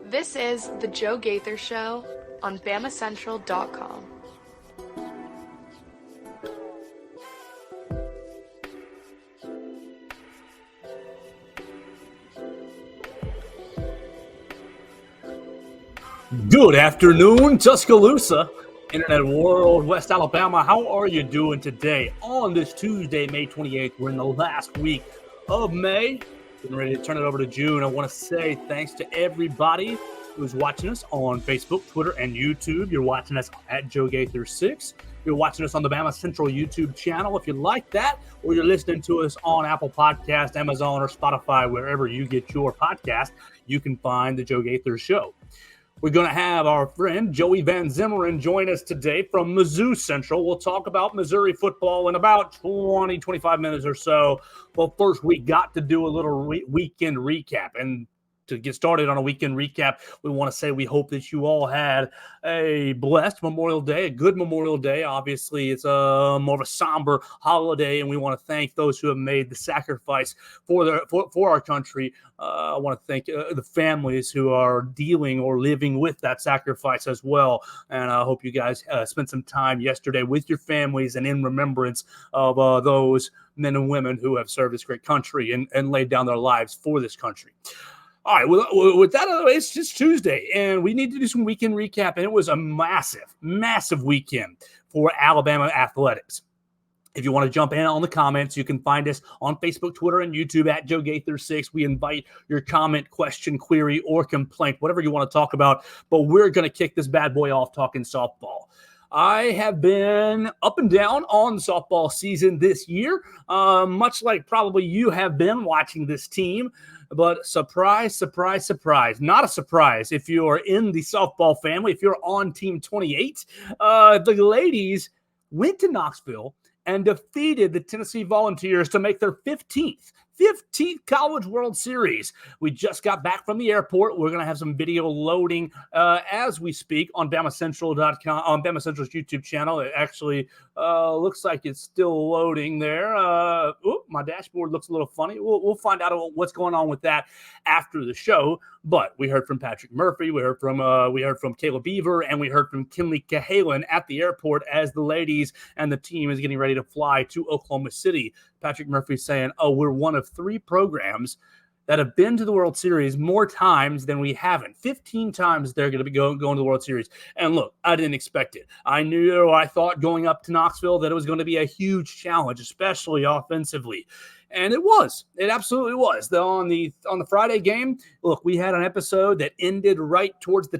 This is the Joe Gaither Show on BamaCentral.com. Good afternoon, Tuscaloosa, Internet World, West Alabama. How are you doing today on this Tuesday, May 28th? We're in the last week of May. Getting ready to turn it over to June. I want to say thanks to everybody who's watching us on Facebook, Twitter, and YouTube. You're watching us at Joe Gaither 6. You're watching us on the Bama Central YouTube channel if you like that, or you're listening to us on Apple Podcasts, Amazon, or Spotify, wherever you get your podcast. You can find the Joe Gaither Show. We're going to have our friend Joey Van Zummeren join us today from MizzouCentral. We'll talk about Missouri football in about 20, 25 minutes or so. Well, first, we got to do a little weekend recap. And to get started on a weekend recap, we want to say we hope that you all had a blessed Memorial Day, a good Memorial Day. Obviously, it's more of a somber holiday, and we want to thank those who have made the sacrifice for our country. I want to thank the families who are dealing or living with that sacrifice as well. And I hope you guys spent some time yesterday with your families and in remembrance of those men and women who have served this great country and laid down their lives for this country. All right, with that out of the way, it's just Tuesday, and we need to do some weekend recap, and it was a massive weekend for Alabama athletics. If you want to jump in on the comments, you can find us on Facebook, Twitter, and YouTube at Joe Gaither 6. We invite your comment, question, query, or complaint, whatever you want to talk about, but we're going to kick this bad boy off talking softball. I have been up and down on softball season this year, much like probably you have been watching this team. But surprise, not a surprise if you're in the softball family, if you're on Team 28. The ladies went to Knoxville and defeated the Tennessee Volunteers to make their 15th College World Series. We just got back from the airport. We're going to have some video loading as we speak on BamaCentral.com, on Bama Central's YouTube channel. It actually looks like it's still loading there. My dashboard looks a little funny. We'll find out what's going on with that after the show. But we heard from Patrick Murphy, we heard from Caleb Beaver, and we heard from Kinley Cahalan at the airport as the ladies and the team is getting ready to fly to Oklahoma City. Patrick Murphy saying, we're one of 3 programs that have been to the World Series more times than we haven't. 15 times they're going to be going to the World Series. And look, I didn't expect it. I thought going up to Knoxville that it was going to be a huge challenge, especially offensively. And it was. It absolutely was. On the Friday game, look, we had an episode that ended right towards the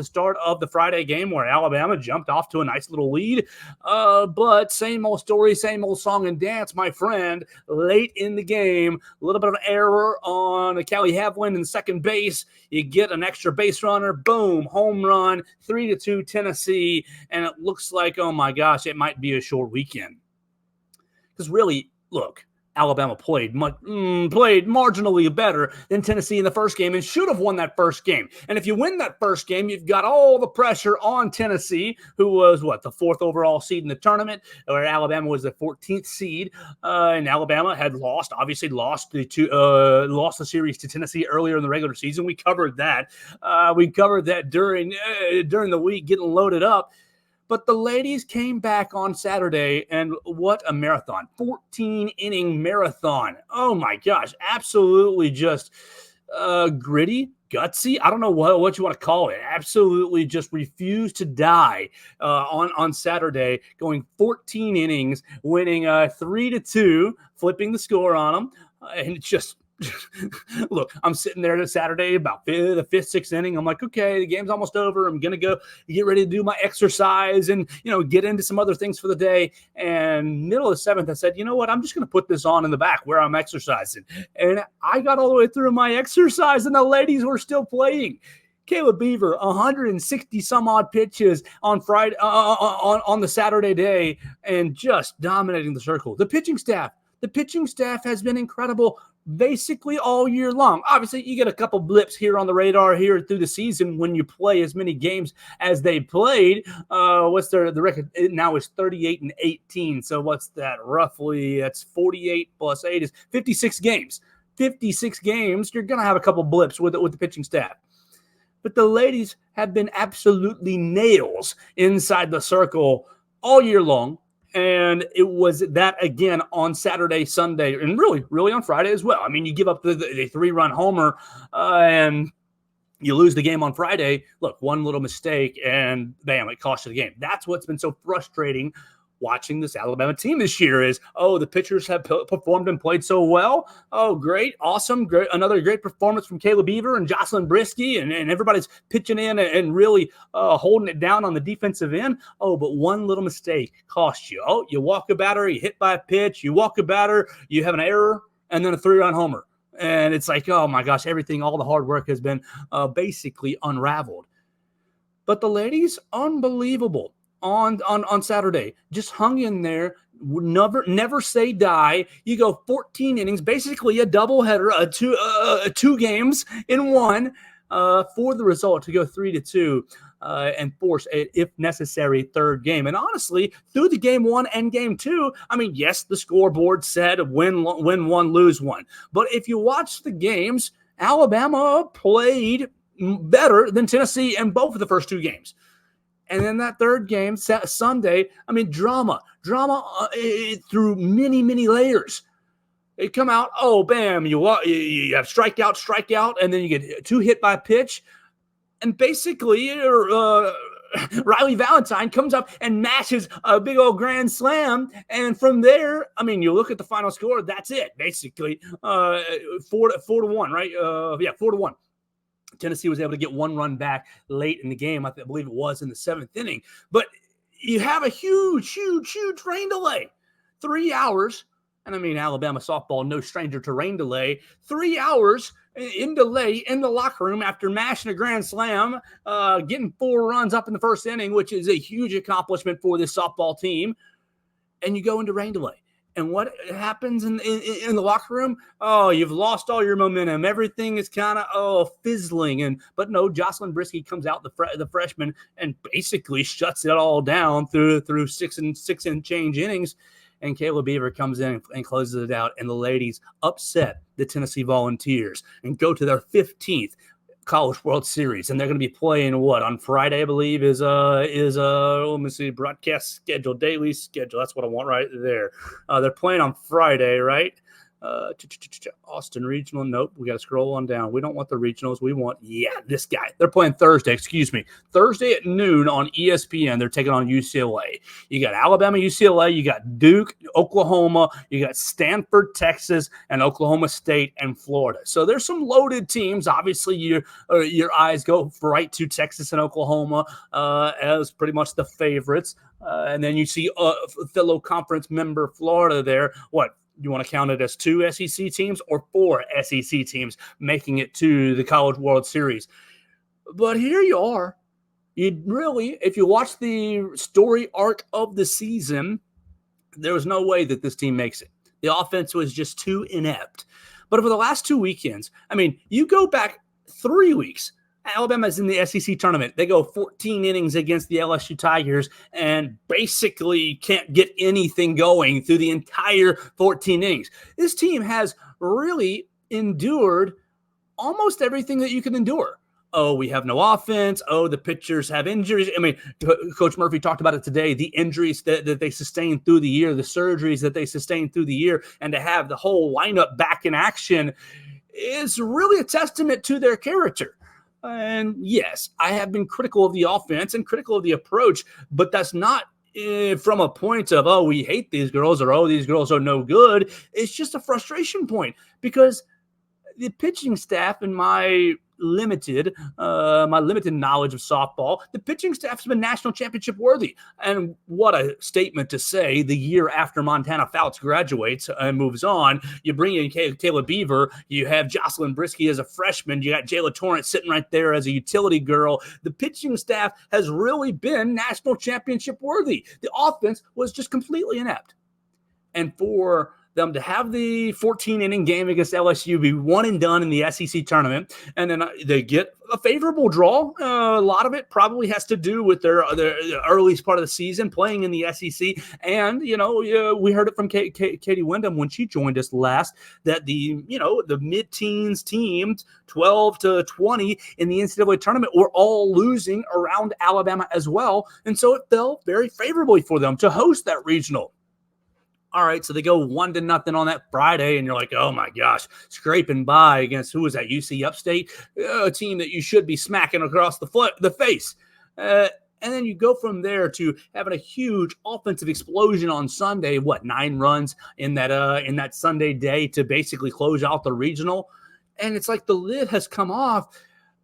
start of the Friday game where Alabama jumped off to a nice little lead. But same old story, same old song and dance, my friend. Late in the game, a little bit of an error on Callie Havlin in second base. You get an extra base runner, boom, home run, 3-2 Tennessee, and it looks like, oh my gosh, it might be a short weekend. Because really, look, Alabama played marginally better than Tennessee in the first game and should have won that first game. And if you win that first game, you've got all the pressure on Tennessee, who was, the 4th overall seed in the tournament, where Alabama was the 14th seed. And Alabama had lost the series to Tennessee earlier in the regular season. We covered that. During the week, getting loaded up. But the ladies came back on Saturday, and what a marathon. 14-inning marathon. Oh, my gosh. Absolutely just gritty, gutsy. I don't know what you want to call it. Absolutely just refused to die on Saturday, going 14 innings, winning 3-2, flipping the score on them. And it's just... Look, I'm sitting there this Saturday about the 5th, 6th inning. I'm like, okay, the game's almost over. I'm going to go get ready to do my exercise and, get into some other things for the day. And middle of the 7th, I said, you know what? I'm just going to put this on in the back where I'm exercising. And I got all the way through my exercise and the ladies were still playing. Caleb Beaver, 160 some odd pitches on Friday, on the Saturday day, and just dominating the circle. The pitching staff has been incredible basically all year long. Obviously, you get a couple blips here on the radar here through the season when you play as many games as they played. What's the record now is 38-18. So what's that? Roughly, that's 48 plus 8 is 56 games. 56 games, you're going to have a couple blips with the pitching staff. But the ladies have been absolutely nails inside the circle all year long. And it was that again on Saturday, Sunday, and really on Friday as well. I mean, you give up the 3-run homer and you lose the game on Friday. Look, one little mistake and bam, it cost you the game. That's what's been so frustrating watching this Alabama team this year is, the pitchers have performed and played so well. Oh, great. Awesome. Great. Another great performance from Caleb Beaver and Jocelyn Brisky, and everybody's pitching in and really holding it down on the defensive end. Oh, but one little mistake cost you. Oh, you walk a batter, you hit by a pitch, you walk a batter, you have an error, and then a 3-run homer. And it's like, oh my gosh, all the hard work has been basically unraveled. But the ladies, unbelievable. On Saturday, just hung in there, never say die. You go 14 innings, basically a doubleheader, two games in one for the result to go 3-2 and force a, if necessary, third game. And honestly, through the game 1 and game 2, I mean, yes, the scoreboard said win one, lose one. But if you watch the games, Alabama played better than Tennessee in both of the first 2 games. And then that third game, Sunday, I mean, drama through many, many layers. They come out, oh, bam, you have strikeout, and then you get 2 hit by pitch. And basically, Riley Valentine comes up and mashes a big old grand slam. And from there, I mean, you look at the final score, that's it, basically. 4-1, right? 4-1. Tennessee was able to get 1 run back late in the game. I believe it was in the 7th inning. But you have a huge rain delay. 3 hours. And I mean, Alabama softball, no stranger to rain delay. 3 hours in delay in the locker room after mashing a grand slam, getting 4 runs up in the first inning, which is a huge accomplishment for this softball team. And you go into rain delay. And what happens in the locker room? Oh, you've lost all your momentum. Everything is kind of fizzling. But no, Jocelyn Brisky comes out, the freshman, and basically shuts it all down through 6 and change innings. And Caleb Beaver comes in and closes it out. And the ladies upset the Tennessee Volunteers and go to their 15th College World Series, and they're going to be playing on Friday, I believe, is let me see, broadcast schedule, daily schedule. That's what I want right there. They're playing on Friday, right? Austin Regional. Nope, we got to scroll on down. We don't want the regionals. We want, this guy. They're playing Thursday at noon on ESPN. They're taking on UCLA. You got Alabama, UCLA. You got Duke, Oklahoma. You got Stanford, Texas, and Oklahoma State and Florida. So there's some loaded teams. Obviously, your eyes go right to Texas and Oklahoma as pretty much the favorites. And then you see fellow conference member Florida there. What? You want to count it as 2 SEC teams or 4 SEC teams making it to the College World Series? But here you are. If you watch the story arc of the season, there was no way that this team makes it. The offense was just too inept. But over the last 2 weekends, I mean, you go back 3 weeks, Alabama's in the SEC tournament. They go 14 innings against the LSU Tigers and basically can't get anything going through the entire 14 innings. This team has really endured almost everything that you can endure. Oh, we have no offense. Oh, the pitchers have injuries. I mean, Coach Murphy talked about it today, the injuries that they sustained through the year, the surgeries that they sustained through the year, and to have the whole lineup back in action is really a testament to their character. And yes, I have been critical of the offense and critical of the approach, but that's not from a point of, oh, we hate these girls or, oh, these girls are no good. It's just a frustration point because the pitching staff in my limited knowledge of softball, the pitching staff has been national championship worthy. And what a statement to say the year after Montana Fouts graduates and moves on. You bring in Caleb Beaver, you have Jocelyn Brisky as a freshman, you got Jayla Torrance sitting right there as a utility girl. The pitching staff has really been national championship worthy. The offense was just completely inept. And for them to have the 14-inning game against LSU, be one and done in the SEC tournament, and then they get a favorable draw. A lot of it probably has to do with their earliest part of the season playing in the SEC. And, we heard it from Katie Wyndham when she joined us last that the mid-teens teams, 12 to 20 in the NCAA tournament, were all losing around Alabama as well. And so it fell very favorably for them to host that regional. All right, so they go 1-0 on that Friday, and you're like, oh my gosh, scraping by against, who was that, UC Upstate? A team that you should be smacking across the face. And then you go from there to having a huge offensive explosion on Sunday, 9 runs in that Sunday day to basically close out the regional. And it's like the lid has come off.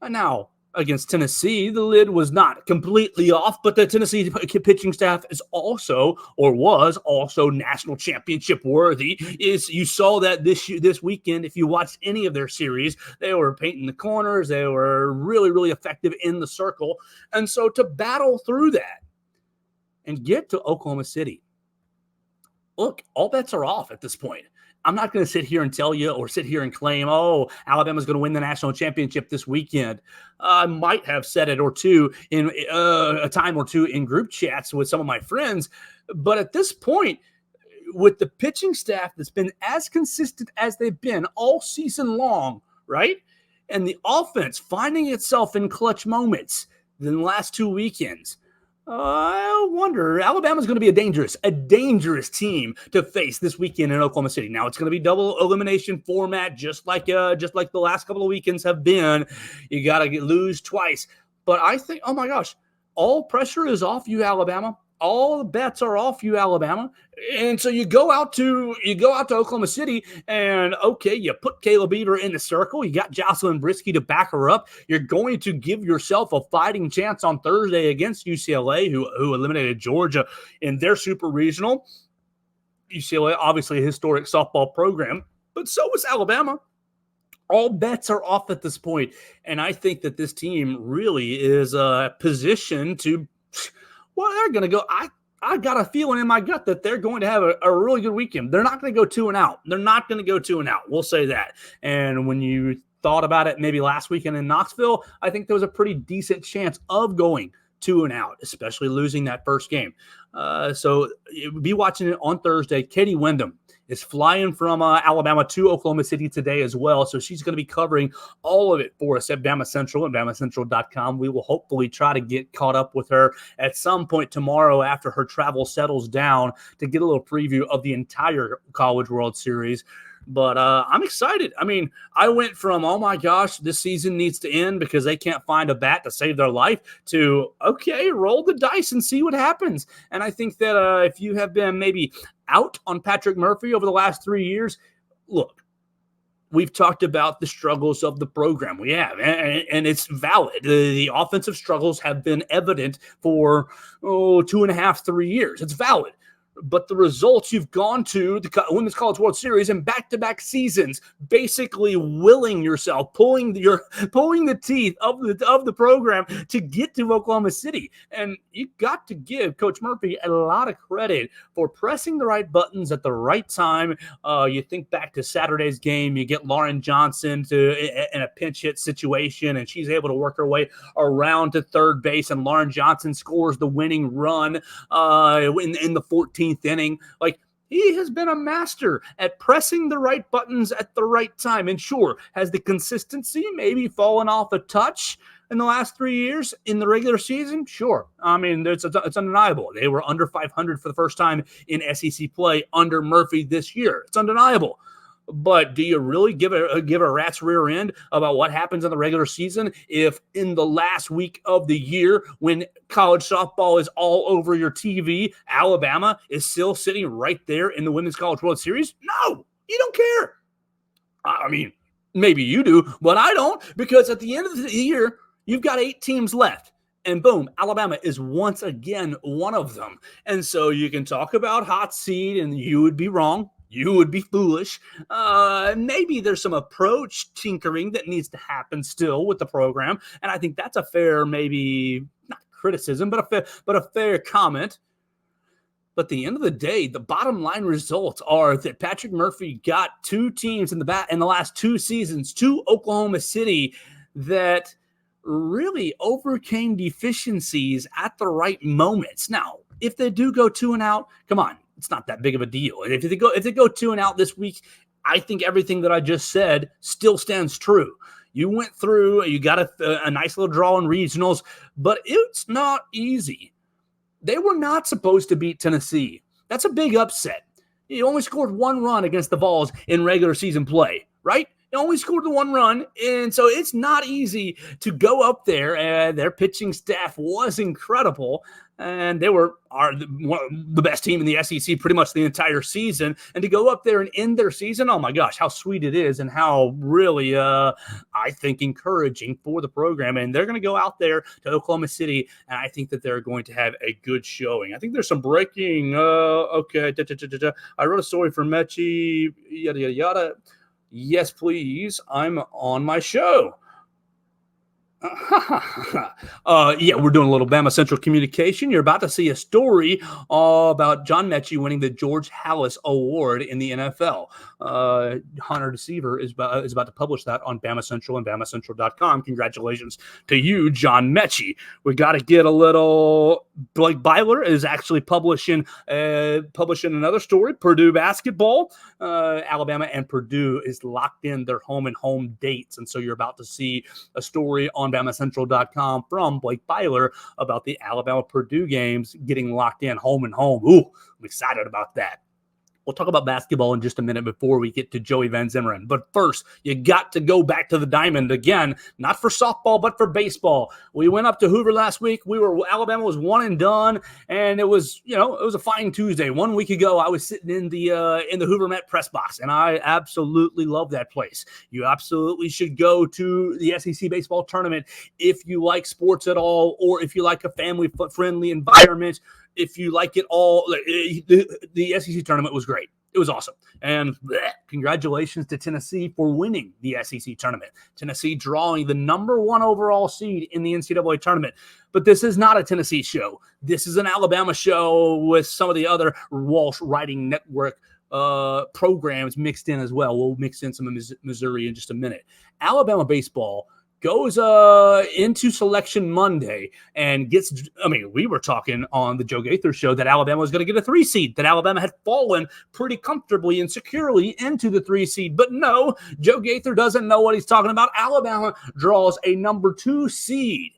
Now, against Tennessee, the lid was not completely off, but the Tennessee pitching staff was also national championship worthy. You saw that this weekend. If you watched any of their series, they were painting the corners. They were really, really effective in the circle. And so to battle through that and get to Oklahoma City, look, all bets are off at this point. I'm not going to sit here and tell you or sit here and claim, Alabama's going to win the national championship this weekend. I might have said it or two in a time or two in group chats with some of my friends. But at this point, with the pitching staff that's been as consistent as they've been all season long, right? And the offense finding itself in clutch moments in the last 2 weekends, I wonder, Alabama's going to be a dangerous team to face this weekend in Oklahoma City. Now it's going to be double elimination format, just like the last couple of weekends have been. You got to lose twice, but I think, oh my gosh, all pressure is off you, Alabama. All the bets are off you, Alabama. And so you go out to Oklahoma City, and okay, you put Kayla Beaver in the circle. You got Jocelyn Brisky to back her up. You're going to give yourself a fighting chance on Thursday against UCLA, who eliminated Georgia in their super regional. UCLA, obviously a historic softball program, but so is Alabama. All bets are off at this point, and I think that this team really is positioned to. Well, they're going to go. I got a feeling in my gut that they're going to have a really good weekend. They're not going to go 2-0. They're not going to go 2-0. We'll say that. And when you thought about it maybe last weekend in Knoxville, I think there was a pretty decent chance of going 2-0, especially losing that first game. So be watching it on Thursday. Katie Wyndham is flying from Alabama to Oklahoma City today as well. So she's going to be covering all of it for us at Bama Central and BamaCentral.com. We will hopefully try to get caught up with her at some point tomorrow after her travel settles down to get a little preview of the entire College World Series. But I'm excited. I mean, I went from, oh my gosh, this season needs to end because they can't find a bat to save their life to, okay, roll the dice and see what happens. And I think that if you have been maybe out on Patrick Murphy over the last 3 years, look, we've talked about the struggles of the program. We have, and it's valid. The offensive struggles have been evident for 2.5, 3 years. It's valid. But the results, you've gone to the Women's College World Series in back-to-back seasons, basically willing yourself, pulling the teeth of the program to get to Oklahoma City. And you got to give Coach Murphy a lot of credit for pressing the right buttons at the right time. You think back to Saturday's game, you get Lauren Johnson in a pinch hit situation, and she's able to work her way around to third base, and Lauren Johnson scores the winning run in the 14th inning. Like, he has been a master at pressing the right buttons at the right time. And sure, has the consistency maybe fallen off a touch in the last 3 years in the regular season? Sure. I mean, it's undeniable. They were under 500 for the first time in SEC play under Murphy this year. It's undeniable. But do you really give a rat's rear end about what happens in the regular season if in the last week of the year, when college softball is all over your TV, Alabama is still sitting right there in the Women's College World Series? No, you don't care. I mean, maybe you do, but I don't, because at the end of the year, you've got 8 teams left. And boom, Alabama is once again one of them. And so you can talk about hot seed, and you would be wrong. You would be foolish. Maybe there's some approach tinkering that needs to happen still with the program. And I think that's a fair, maybe not criticism, but a fair comment. But at the end of the day, the bottom line results are that Patrick Murphy got two teams in the last two seasons to Oklahoma City that really overcame deficiencies at the right moments. Now, if they do go 2-out, come on, it's not that big of a deal. And if they go 2-out this week, I think everything that I just said still stands true. You went through, you got a nice little draw in regionals, but it's not easy. They were not supposed to beat Tennessee. That's a big upset. You only scored one run against the Vols in regular season play, right? You only scored the one run, and so it's not easy to go up there. And their pitching staff was incredible, and they are the best team in the SEC pretty much the entire season. And to go up there and end their season, oh my gosh, how sweet it is, and how really, I think, encouraging for the program. And they're going to go out there to Oklahoma City, and I think that they're going to have a good showing. I think there's some breaking. I wrote a story for Mechie, yada yada yada. Yes, please. I'm on my show. We're doing a little Bama Central communication. You're about to see a story about John Mechie winning the George Halas Award in the NFL. Hunter Deceiver is about to publish that on Bama Central and BamaCentral.com. Congratulations to you, John Mechie. We got to get a little. Blake Byler is actually publishing another story. Purdue basketball. Alabama and Purdue is locked in their home and home dates, and so you're about to see a story on BamaCentral.com from Blake Byler about the Alabama-Purdue games getting locked in home and home. Ooh, I'm excited about that. We'll talk about basketball in just a minute before we get to Joey Van Zimmeren. But first, you got to go back to the diamond again, not for softball, but for baseball. We went up to Hoover last week. Alabama was one and done, and it was a fine Tuesday. 1 week ago, I was sitting in the Hoover Met press box, and I absolutely love that place. You absolutely should go to the SEC baseball tournament if you like sports at all, or if you like a family-friendly environment. If you like it all, the SEC tournament was great. It was awesome. And congratulations to Tennessee for winning the SEC tournament. Tennessee drawing the number 1 overall seed in the NCAA tournament. But this is not a Tennessee show. This is an Alabama show with some of the other Walsh Writing Network programs mixed in as well. We'll mix in some of Missouri in just a minute. Alabama baseball goes into Selection Monday and we were talking on the Joe Gaither Show that Alabama was going to get a 3 seed, that Alabama had fallen pretty comfortably and securely into the 3 seed. But no, Joe Gaither doesn't know what he's talking about. Alabama draws a number 2 seed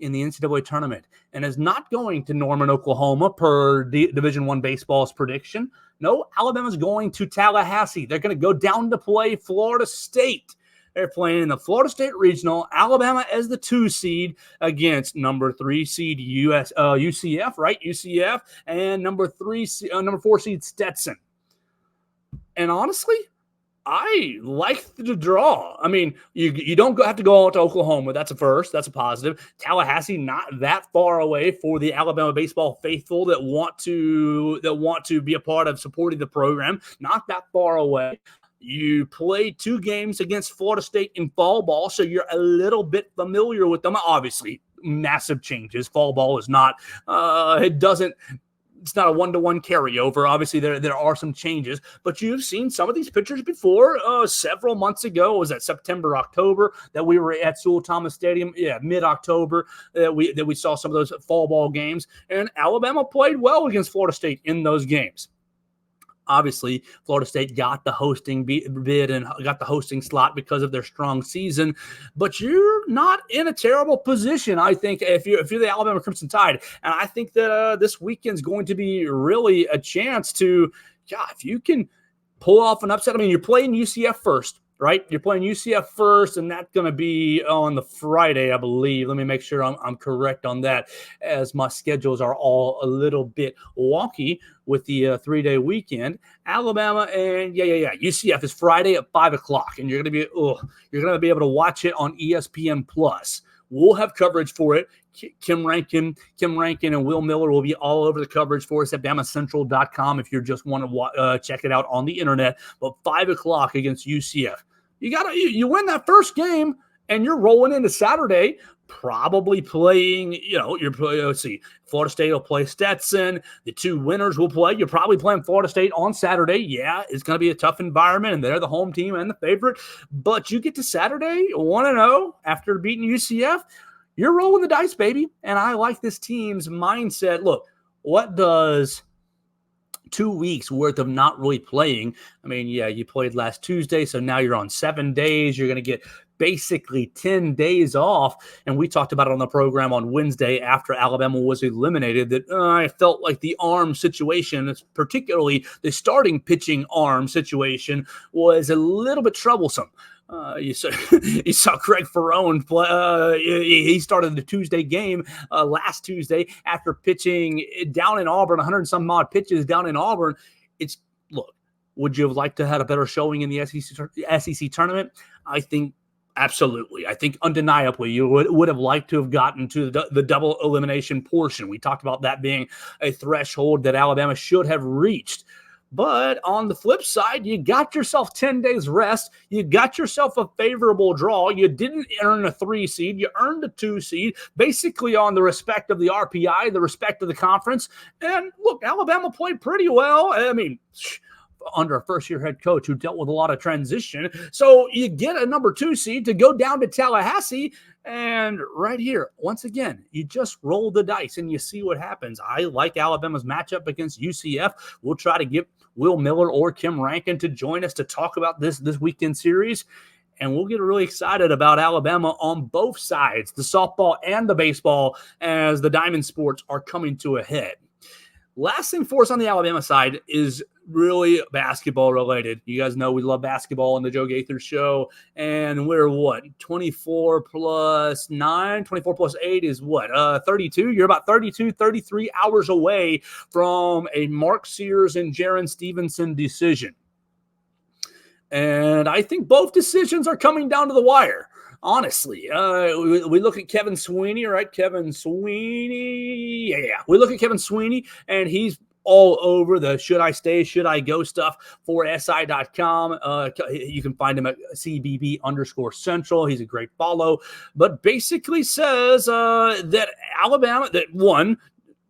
in the NCAA tournament and is not going to Norman, Oklahoma per Division I baseball's prediction. No, Alabama's going to Tallahassee. They're going to go down to play Florida State. They're playing in the Florida State Regional, Alabama as the 2 seed against number 3 seed UCF, right? UCF, and number 4 seed Stetson. And honestly, I like the draw. I mean, you don't have to go out to Oklahoma. That's a first. That's a positive. Tallahassee, not that far away for the Alabama baseball faithful that want to be a part of supporting the program. Not that far away. You play 2 games against Florida State in fall ball, so you're a little bit familiar with them. Obviously, massive changes. Fall ball is not it's not a 1-to-1 carryover. Obviously, there are some changes, but you've seen some of these pitchers before. Several months ago, was that September, October that we were at Sewell Thomas Stadium? Yeah, mid-October that we saw some of those fall ball games, and Alabama played well against Florida State in those games. Obviously, Florida State got the hosting bid and got the hosting slot because of their strong season, but you're not in a terrible position, I think, if you're the Alabama Crimson Tide. And I think that this weekend's going to be really a chance to, if you can pull off an upset. I mean, you're playing UCF first, right? You're playing UCF first, and that's going to be on the Friday, I believe. Let me make sure I'm correct on that, as my schedules are all a little bit wonky with the 3-day weekend. Alabama and UCF is Friday at 5:00, and you're going to be able to watch it on ESPN Plus. We'll have coverage for it. Kim Rankin and Will Miller will be all over the coverage for us at BamaCentral.com if you just want to check it out on the internet. But 5:00 against UCF. You win that first game, and you're rolling into Saturday, probably playing, let's see, Florida State will play Stetson. The two winners will play. You're probably playing Florida State on Saturday. Yeah, it's going to be a tough environment, and they're the home team and the favorite. But you get to Saturday 1-0 after beating UCF. You're rolling the dice, baby. And I like this team's mindset. Look, what does 2 weeks worth of not really playing? I mean, yeah, you played last Tuesday, so now you're on 7 days. You're going to get basically 10 days off. And we talked about it on the program on Wednesday after Alabama was eliminated that I felt like the arm situation, particularly the starting pitching arm situation, was a little bit troublesome. You saw Craig Ferrone play. He started the Tuesday game last Tuesday after pitching down in Auburn, 100-some odd pitches down in Auburn. Look, would you have liked to have a better showing in the SEC tournament? I think absolutely. I think undeniably you would have liked to have gotten to the double elimination portion. We talked about that being a threshold that Alabama should have reached. But on the flip side, you got yourself 10 days rest. You got yourself a favorable draw. You didn't earn a 3 seed. You earned a 2 seed, basically on the respect of the RPI, the respect of the conference. And look, Alabama played pretty well. I mean, under a first-year head coach who dealt with a lot of transition. So you get a number 2 seed to go down to Tallahassee. And right here, once again, you just roll the dice and you see what happens. I like Alabama's matchup against UCF. We'll try to get Will Miller or Kim Rankin to join us to talk about this weekend series. And we'll get really excited about Alabama on both sides, the softball and the baseball, as the Diamond Sports are coming to a head. Last thing for us on the Alabama side is really basketball related. You guys know we love basketball on the Joe Gaither Show. And we're 24 plus 9, 24 plus 8 is 32. You're about 32, 33 hours away from a Mark Sears and Jaron Stevenson decision. And I think both decisions are coming down to the wire. Honestly, we look at Kevin Sweeney, right? Kevin Sweeney. Yeah. We look at Kevin Sweeney, and he's all over the should I stay, should I go stuff for SI.com. You can find him at CBB_Central. He's a great follow, but basically says that Alabama,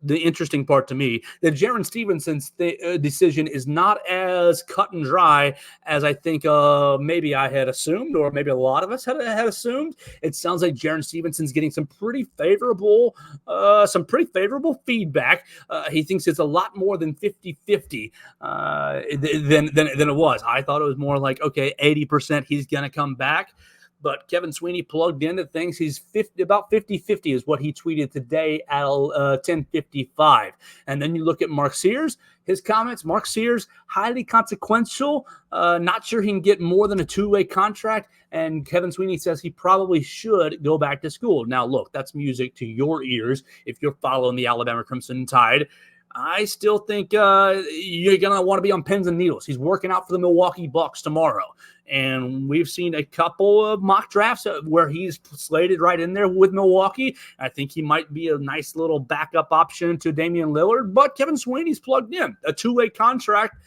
the interesting part to me, that Jaron Stevenson's decision is not as cut and dry as I think maybe I had assumed, or maybe a lot of us had assumed. It sounds like Jaron Stevenson's getting some pretty favorable feedback. He thinks it's a lot more than 50-50 than it was. I thought it was more like, okay, 80% he's going to come back. But Kevin Sweeney plugged into things. He's about 50-50 is what he tweeted today at 10:55. And then you look at Mark Sears, his comments. Mark Sears, highly consequential. Not sure he can get more than a 2-way contract. And Kevin Sweeney says he probably should go back to school. Now, look, that's music to your ears if you're following the Alabama Crimson Tide. I still think you're going to want to be on pins and needles. He's working out for the Milwaukee Bucks tomorrow. And we've seen a couple of mock drafts where he's slated right in there with Milwaukee. I think he might be a nice little backup option to Damian Lillard. But Kevin Sweeney's plugged in. A 2-way contract.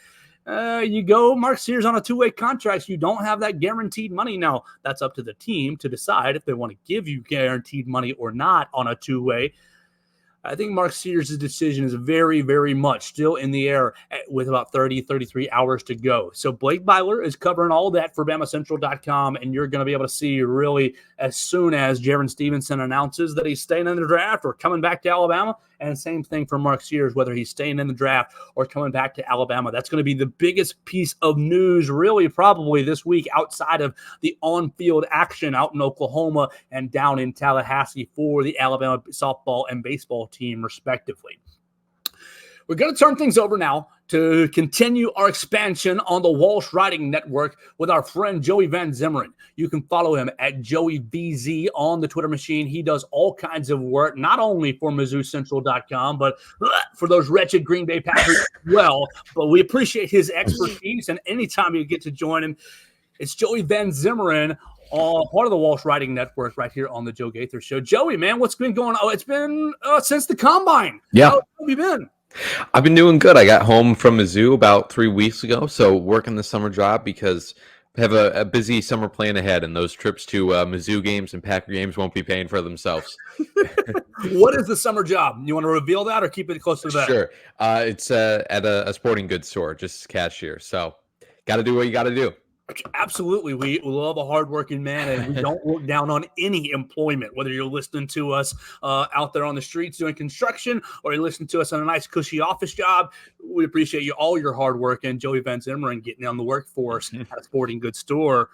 You go Mark Sears on a 2-way contract. You don't have that guaranteed money. Now, that's up to the team to decide if they want to give you guaranteed money or not on a 2-way. I think Mark Sears' decision is very, very much still in the air with about 33 hours to go. So Blake Byler is covering all that for BamaCentral.com, and you're going to be able to see really as soon as Jaron Stevenson announces that he's staying in the draft or coming back to Alabama. And same thing for Mark Sears, whether he's staying in the draft or coming back to Alabama. That's going to be the biggest piece of news really probably this week outside of the on-field action out in Oklahoma and down in Tallahassee for the Alabama softball and baseball team, respectively. We're going to turn things over now to continue our expansion on the Walsh Writing Network with our friend Joey Van Zimmeren. You can follow him at JoeyVZ on the Twitter machine. He does all kinds of work, not only for MizzouCentral.com, but for those wretched Green Bay Packers as well. But we appreciate his expertise, and anytime you get to join him, it's Joey Van Zimmeren, part of the Walsh Writing Network right here on the Joe Gaither Show. Joey, man, what's been going on? It's been since the Combine. Yeah. How have you been? I've been doing good. I got home from Mizzou about 3 weeks ago, so working the summer job because have a busy summer plan ahead, and those trips to Mizzou games and Packer games won't be paying for themselves. What is the summer job? You want to reveal that or keep it close to that? Sure. It's at a sporting goods store, just cashier. So got to do what you got to do. Absolutely. We love a hardworking man, and we don't look down on any employment, whether you're listening to us out there on the streets doing construction or you're listening to us on a nice, cushy office job. We appreciate all your hard work and Joey Van Zimmeren getting down the workforce at a sporting goods store.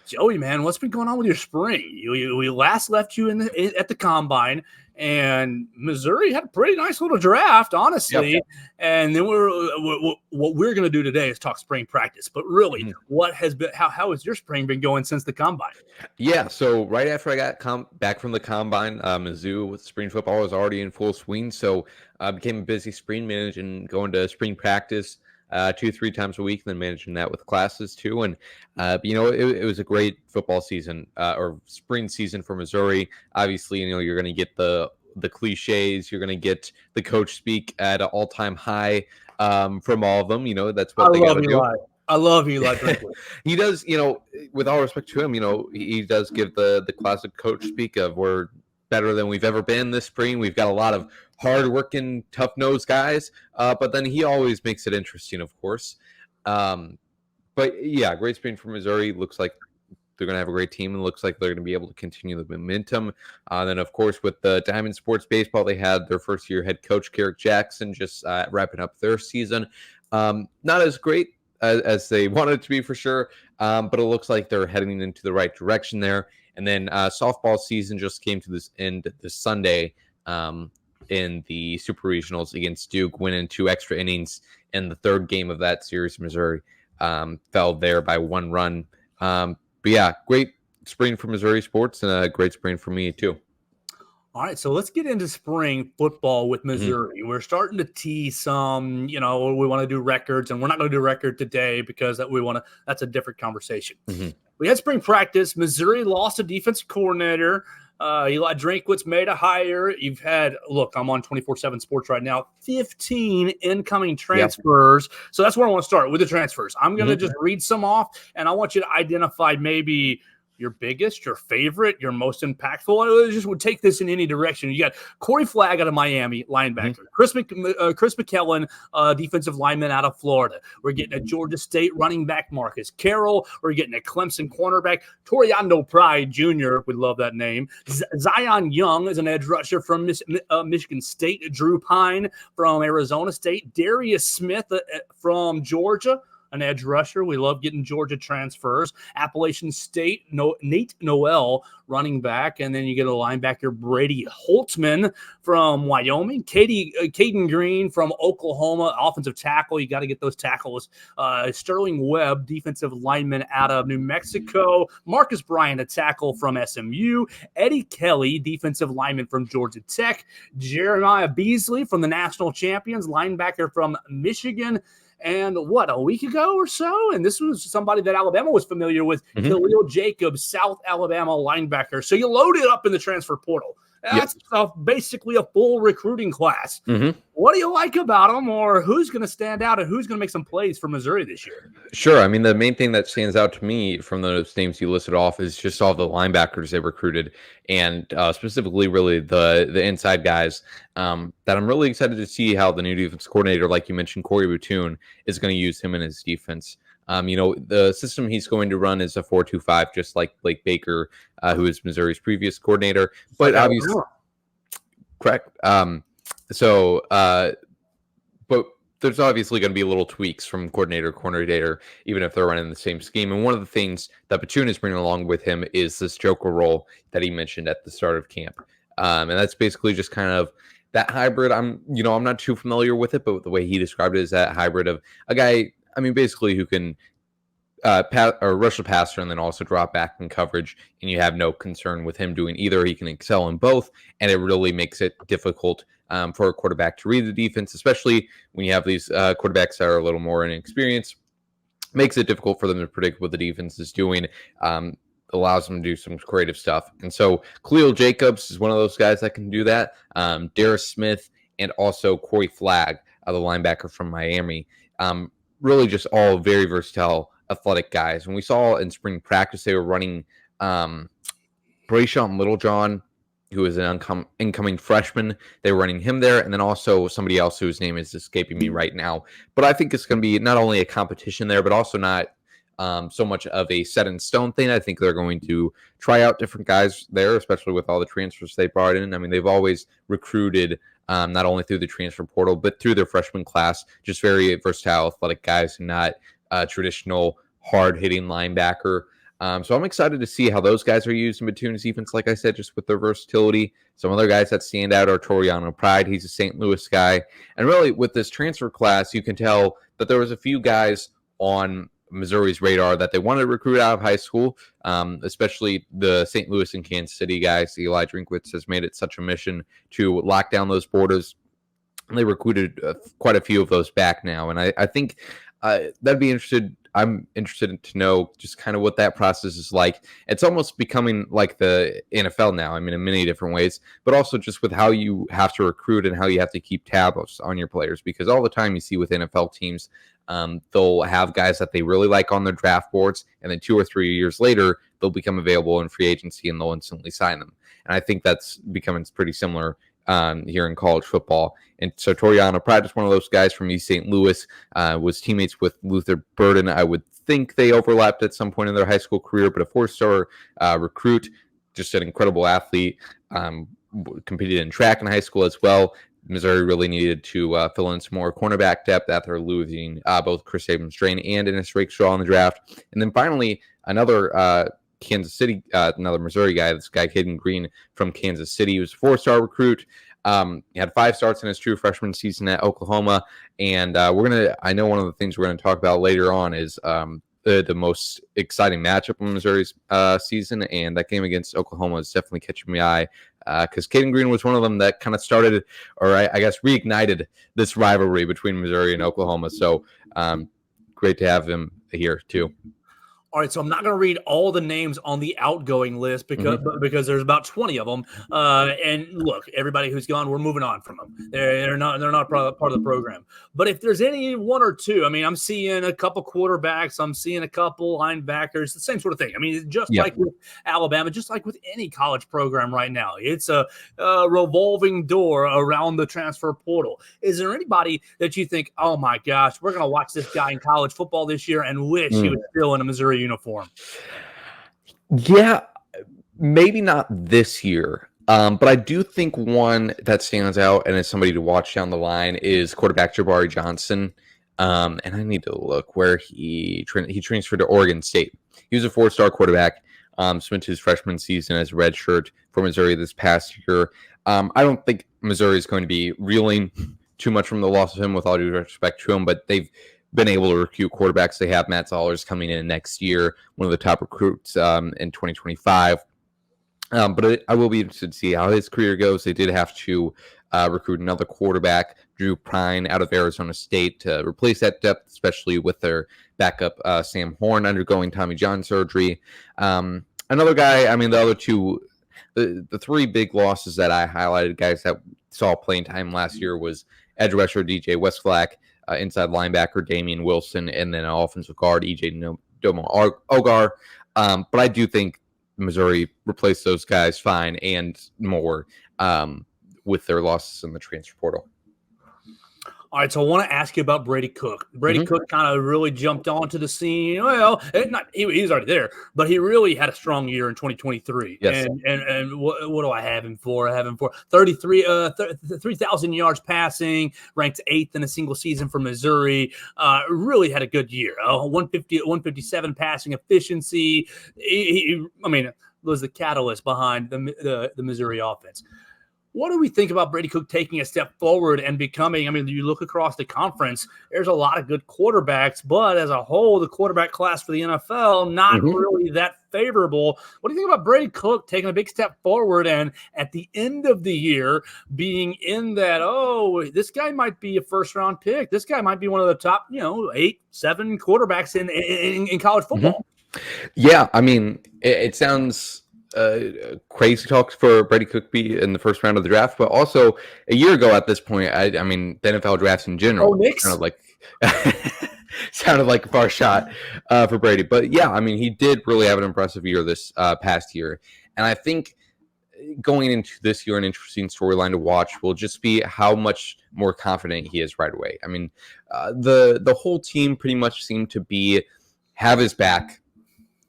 Joey, man, what's been going on with your spring? We last left you at the combine, and Missouri had a pretty nice little draft, honestly. Yep. And then what we're going to do today is talk spring practice. But really, what has been how has your spring been going since the combine? Yeah, so right after I got back from the combine, Mizzou with spring football was already in full swing. So I became a busy spring manager and going to spring practice 2-3 times a week, and then managing that with classes too. And it was a great football season or spring season for Missouri. Obviously, you're going to get the cliches, you're going to get the coach speak at an all-time high from all of them. That's what they got to do. I love Eli. He does. With all respect to him, he does give the classic coach speak of we're better than we've ever been this spring. We've got a lot of hard-working, tough-nosed guys, but then he always makes it interesting, of course. But yeah, great spring for Missouri. Looks like they're going to have a great team, and looks like they're going to be able to continue the momentum. Then, of course, with the Diamond Sports Baseball, they had their first-year head coach, Garrett Jackson, just wrapping up their season. Not as great as they wanted it to be for sure, but it looks like they're heading into the right direction there. And then softball season just came to this end this Sunday in the Super Regionals against Duke, winning 2 extra innings in the third game of that series. Missouri fell there by 1 run. But yeah, great spring for Missouri sports and a great spring for me too. All right, so let's get into spring football with Missouri. We're starting to tease some, we want to do records, and we're not going to do record today because that's a different conversation. We had spring practice. Missouri lost a defensive coordinator. Eli Drinkwitz made a hire. You've had, I'm on 24/7 Sports right now, 15 incoming transfers. Yep. So that's where I want to start with the transfers. I'm going to just read some off, and I want you to identify maybe your biggest, your favorite, your most impactful. I just would take this in any direction. You got Corey Flagg out of Miami, linebacker. Chris McKellen, defensive lineman out of Florida. We're getting a Georgia State running back, Marcus Carroll. We're getting a Clemson cornerback, Toriano Pride Jr. We love that name. Zion Young is an edge rusher from Michigan State. Drew Pine from Arizona State. Darius Smith from Georgia, an edge rusher. We love getting Georgia transfers. Appalachian State, Nate Noel, running back. And then you get a linebacker, Brady Holtzman from Wyoming. Caden Green from Oklahoma, offensive tackle. You got to get those tackles. Sterling Webb, defensive lineman out of New Mexico. Marcus Bryant, a tackle from SMU. Eddie Kelly, defensive lineman from Georgia Tech. Jeremiah Beasley from the national champions, linebacker from Michigan. And a week ago or so, and this was somebody that Alabama was familiar with, Khalil Jacobs, South Alabama linebacker. So you load it up in the transfer portal. That's basically a full recruiting class. What do you like about them, or who's going to stand out and who's going to make some plays for Missouri this year? Sure. I mean, the main thing that stands out to me from those names you listed off is just all the linebackers they recruited, and specifically really the inside guys that I'm really excited to see how the new defense coordinator, like you mentioned, Corey Batoon, is going to use him in his defense. The system he's going to run is a 4-2-5, just like Blake Baker, who is Missouri's previous coordinator. But obviously, correct. But there's obviously going to be little tweaks from coordinator to coordinator, even if they're running the same scheme. And one of the things that Batoon is bringing along with him is this joker role that he mentioned at the start of camp. And that's basically just kind of that hybrid. I'm not too familiar with it, but the way he described it is that hybrid of a guy, basically who can rush the passer and then also drop back in coverage, and you have no concern with him doing either. He can excel in both, and it really makes it difficult for a quarterback to read the defense, especially when you have these quarterbacks that are a little more inexperienced. Makes it difficult for them to predict what the defense is doing. Allows them to do some creative stuff. And so Khalil Jacobs is one of those guys that can do that. Darius Smith and also Corey Flagg, the linebacker from Miami. Really just all very versatile athletic guys. And we saw in spring practice they were running Brayshawn Littlejohn, who is an incoming freshman. They were running him there, and then also somebody else whose name is escaping me right now. But I think it's going to be not only a competition there, but also not so much of a set in stone thing. I think they're going to try out different guys there, especially with all the transfers they brought in. I mean, they've always recruited not only through the transfer portal, but through their freshman class, just very versatile, athletic guys and not traditional hard-hitting linebacker. So I'm excited to see how those guys are used in Batune's defense, like I said, just with their versatility. Some other guys that stand out are Toriano Pride. He's a St. Louis guy. And really, with this transfer class, you can tell that there was a few guys on Missouri's radar that they wanted to recruit out of high school, especially the St. Louis and Kansas City guys. Eli Drinkwitz has made it such a mission to lock down those borders. And they recruited quite a few of those back now. And I think that'd be interested. I'm interested to know just kind of what that process is like. It's almost becoming like the NFL now. I mean, in many different ways, but also just with how you have to recruit and how you have to keep tabs on your players. Because all the time you see with NFL teams, they'll have guys that they really like on their draft boards, and then 2 or 3 years later, they'll become available in free agency and they'll instantly sign them. And I think that's becoming pretty similar here in college football. And so Toriano Pratt is one of those guys from East St. Louis, was teammates with Luther Burden. I would think they overlapped at some point in their high school career, but a 4-star recruit, just an incredible athlete, competed in track in high school as well. Missouri really needed to fill in some more cornerback depth after losing both Chris Abrams-Drain and Ennis Rakestraw in the draft. And then finally, another Kansas City, another Missouri guy, this guy Caden Green from Kansas City. He was a 4-star recruit. He had 5 starts in his true freshman season at Oklahoma. And I know one of the things we're going to talk about later on is the most exciting matchup in Missouri's season. And that game against Oklahoma is definitely catching my eye, because Caden Green was one of them that kind of started, or I guess reignited this rivalry between Missouri and Oklahoma. So great to have him here too. All right, so I'm not going to read all the names on the outgoing list because there's about 20 of them. And look, everybody who's gone, we're moving on from them. They're not part of the program. But if there's any one or two, I mean, I'm seeing a couple quarterbacks, I'm seeing a couple linebackers, the same sort of thing. I mean, just like with Alabama, just like with any college program right now, it's a revolving door around the transfer portal. Is there anybody that you think, oh my gosh, we're going to watch this guy in college football this year and wish he was still in a Missouri uniform? Yeah, maybe not this year. But I do think one that stands out and is somebody to watch down the line is quarterback Jabari Johnson. And I need to look where he transferred to Oregon State. He was a 4-star quarterback. Spent his freshman season as a redshirt for Missouri this past year. I don't think Missouri is going to be reeling too much from the loss of him, with all due respect to him, but they've been able to recruit quarterbacks. They have Matt Zollers coming in next year, one of the top recruits in 2025. But I will be interested to see how his career goes. They did have to recruit another quarterback, Drew Prine, out of Arizona State, to replace that depth, especially with their backup, Sam Horn, undergoing Tommy John surgery. Another guy, I mean, the other two, the 3 big losses that I highlighted, guys that saw playing time last year, was edge rusher DJ Westflack, inside linebacker Damian Wilson, and then offensive guard EJ Domo-Ogar. But I do think Missouri replaced those guys fine and more with their losses in the transfer portal. All right, so I want to ask you about Brady Cook. Brady Cook kind of really jumped onto the scene. Well, he was already there, but he really had a strong year in 2023. Yes. And what do I have him for? I have him for 3,000 yards passing, ranked 8th in a single season for Missouri. Really had a good year. 157 passing efficiency. He was the catalyst behind the Missouri offense. What do we think about Brady Cook taking a step forward and becoming, I mean, you look across the conference, there's a lot of good quarterbacks, but as a whole, the quarterback class for the NFL, not really that favorable. What do you think about Brady Cook taking a big step forward and at the end of the year being in that, this guy might be a first-round pick. This guy might be one of the top, 8, 7 quarterbacks in college football. Yeah, I mean, it sounds crazy talk for Brady Cook be in the first round of the draft, but also a year ago at this point, I mean, the NFL drafts in general, Knicks? kind of like sounded like a far shot for Brady. But yeah, I mean, he did really have an impressive year this past year. And I think going into this year, an interesting storyline to watch will just be how much more confident he is right away. I mean, the whole team pretty much seemed to have his back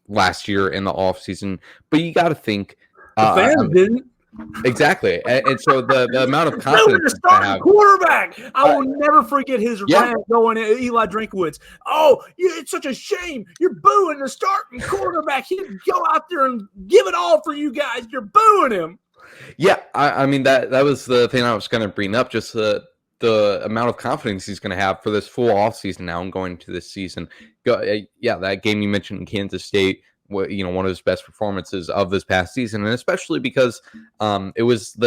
last year in the offseason, but you got to think the fans didn't. Exactly, and so the amount of confidence the starting quarterback. I will never forget his rant going at Eli Drinkowitz. Oh, it's such a shame you're booing the starting quarterback. He'd go out there and give it all for you guys. You're booing him. Yeah, I mean that was the thing I was going to bring up. Just the amount of confidence he's going to have for this full offseason now and going into this season. That game you mentioned in Kansas State. One of his best performances of this past season, and especially because it was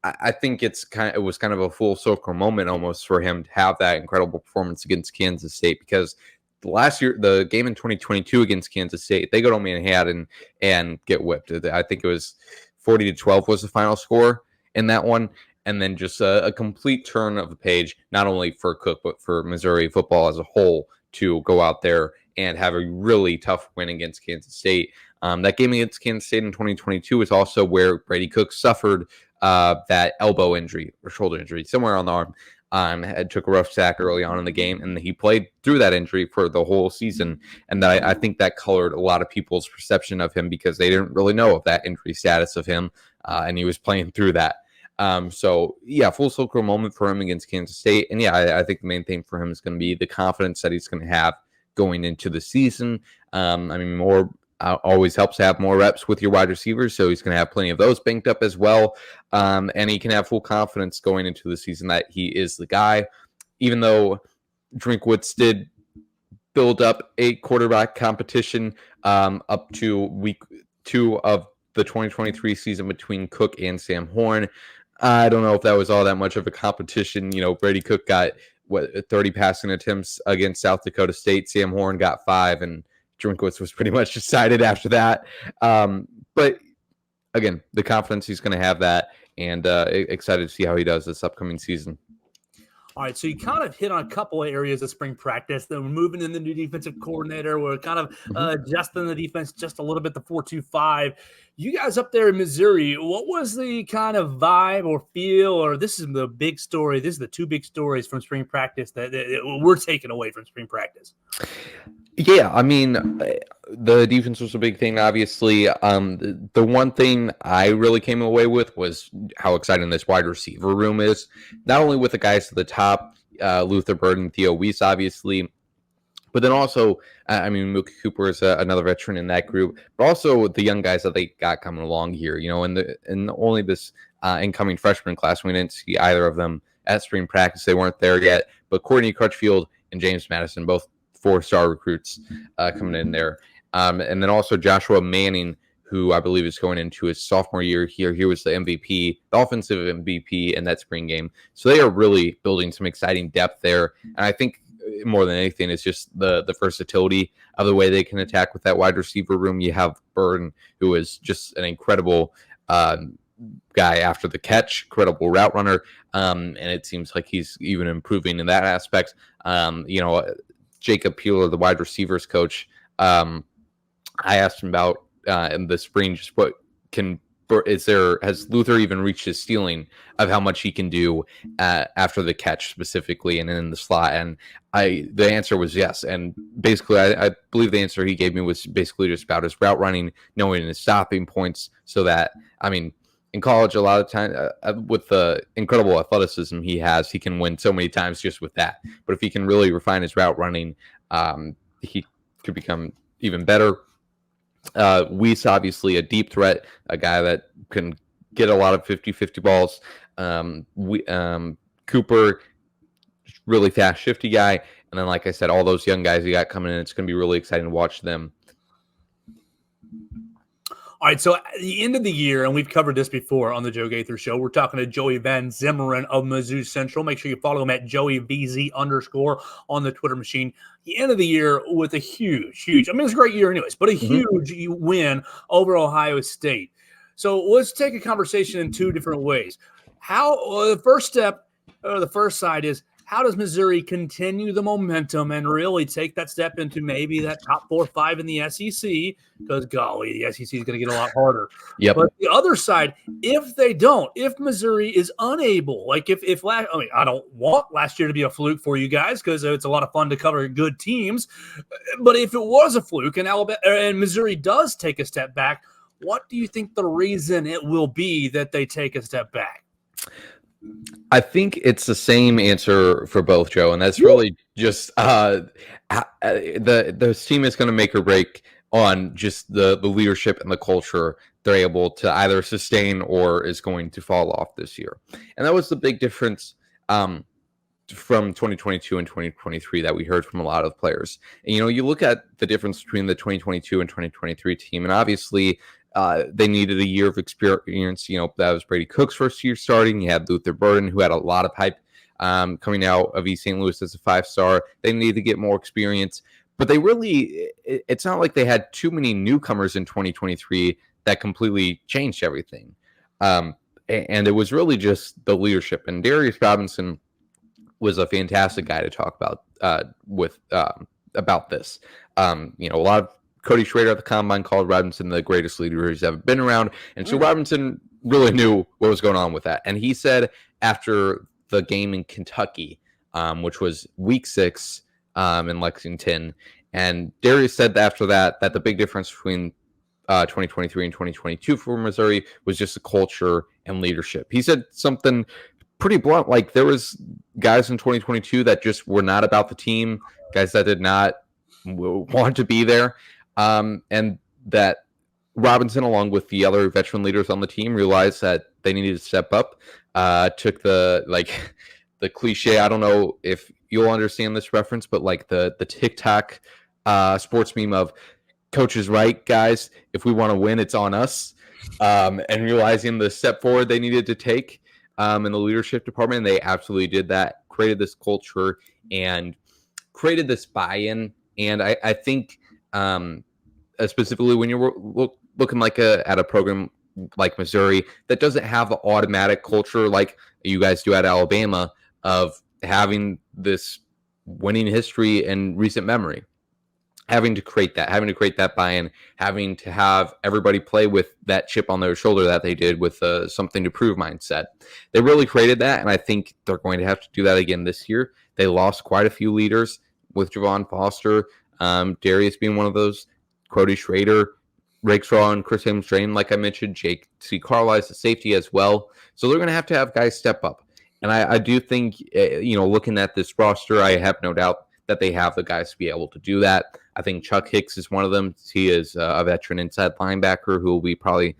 I think it was kind of a full circle moment almost for him to have that incredible performance against Kansas State, because last year, the game in 2022 against Kansas State, they go to Manhattan and get whipped. I think it was 40-12 was the final score in that one. And then just a complete turn of the page, not only for Cook, but for Missouri football as a whole, to go out there and have a really tough win against Kansas State. That game against Kansas State in 2022 is also where Brady Cook suffered that elbow injury or shoulder injury somewhere on the arm. Took a rough sack early on in the game, and he played through that injury for the whole season. And I think that colored a lot of people's perception of him, because they didn't really know of that injury status of him, and he was playing through that. Full circle moment for him against Kansas State. And I think the main thing for him is going to be the confidence that he's going to have going into the season. More always helps to have more reps with your wide receivers, so he's going to have plenty of those banked up as well. And he can have full confidence going into the season that he is the guy, even though Drinkwitz did build up a quarterback competition up to week 2 of the 2023 season between Cook and Sam Horn. I don't know if that was all that much of a competition. Brady Cook got 30 passing attempts against South Dakota State. Sam Horn got 5, and Drinkwitz was pretty much decided after that. But again, the confidence he's going to have that, and excited to see how he does this upcoming season. All right, so you kind of hit on a couple of areas of spring practice. Then we're moving in the new defensive coordinator. We're kind of adjusting the defense just a little bit, the 4-2-5. You guys up there in Missouri, what was the kind of vibe or feel, or this is the big story, this is the 2 big stories from spring practice that we're taking away from spring practice? Yeah, the defense was a big thing, obviously. The one thing I really came away with was how exciting this wide receiver room is. Not only with the guys at the top, Luther Bird and Theo Weiss, obviously, but then also, Mookie Cooper is another veteran in that group, but also the young guys that they got coming along here, and only this incoming freshman class, we didn't see either of them at spring practice. They weren't there yet, but Courtney Crutchfield and James Madison, both 4-star recruits coming in there. And then also Joshua Manning, who I believe is going into his sophomore year here. He was the MVP, the offensive MVP in that spring game. So they are really building some exciting depth there. And I think more than anything, it's just the versatility of the way they can attack with that wide receiver room. You have Burden, who is just an incredible guy after the catch, incredible route runner. And it seems like he's even improving in that aspect. Jacob Peeler, the wide receivers coach, I asked him about in the spring, just has Luther even reached his ceiling of how much he can do after the catch specifically and in the slot? And the answer was yes. And basically, I believe the answer he gave me was basically just about his route running, knowing his stopping points, so that, in college, a lot of time with the incredible athleticism he has, he can win so many times just with that. But if he can really refine his route running, he could become even better. Weiss, obviously a deep threat, a guy that can get a lot of 50-50 balls. Cooper, really fast, shifty guy. And then, like I said, all those young guys you got coming in, it's going to be really exciting to watch them. All right, so at the end of the year, and we've covered this before on the Joe Gaither Show, we're talking to Joey Van Zummeren of MizzouCentral. Make sure you follow him at JoeyVZ_ on the Twitter machine. The end of the year with a huge, it's a great year anyways, but a huge win over Ohio State. So let's take a conversation in 2 different ways. The first step, or the first side is, how does Missouri continue the momentum and really take that step into maybe that top 4 or 5 in the SEC? Because, golly, the SEC is going to get a lot harder. Yep. But the other side, if they don't, if Missouri is unable, like if last, I mean, I don't want last year to be a fluke for you guys because it's a lot of fun to cover good teams. But if it was a fluke and Alabama and Missouri does take a step back, what do you think the reason it will be that they take a step back? I think it's the same answer for both, Joe, and that's really just the team is going to make or break on just the leadership and the culture they're able to either sustain or is going to fall off this year. And that was the big difference from 2022 and 2023 that we heard from a lot of players. And, you look at the difference between the 2022 and 2023 team, and obviously they needed a year of experience. That was Brady Cook's first year starting. You had Luther Burden, who had a lot of hype coming out of East St. Louis as a 5-star. They needed to get more experience. But they really, it's not like they had too many newcomers in 2023 that completely changed everything. And it was really just the leadership. And Darius Robinson was a fantastic guy to talk about about this. A lot of Cody Schrader at the Combine called Robinson the greatest leader he's ever been around. And so Robinson really knew what was going on with that. And he said after the game in Kentucky, which was week 6 in Lexington, and Darius said after that the big difference between 2023 and 2022 for Missouri was just the culture and leadership. He said something pretty blunt, like there was guys in 2022 that just were not about the team, guys that did not want to be there. And that Robinson, along with the other veteran leaders on the team, realized that they needed to step up. Took the cliche. I don't know if you'll understand this reference, but like the TikTok sports meme of "Coach is right, guys. If we want to win, it's on us." And realizing the step forward they needed to take in the leadership department, and they absolutely did that. Created this culture and created this buy-in. And I think. Specifically when you're looking at a program like Missouri that doesn't have the automatic culture like you guys do at Alabama of having this winning history and recent memory, having to create that buy-in, having to have everybody play with that chip on their shoulder that they did with something to prove mindset. They really created that, and I think they're going to have to do that again this year. They lost quite a few leaders with Javon Foster, Darius being one of those, Cody Schrader, Rakestraw, and Chris Hamstrain, like I mentioned, Jake C. Carlisle, the safety as well. So they're going to have guys step up. And I do think, looking at this roster, I have no doubt that they have the guys to be able to do that. I think Chuck Hicks is one of them. He is a veteran inside linebacker who will be probably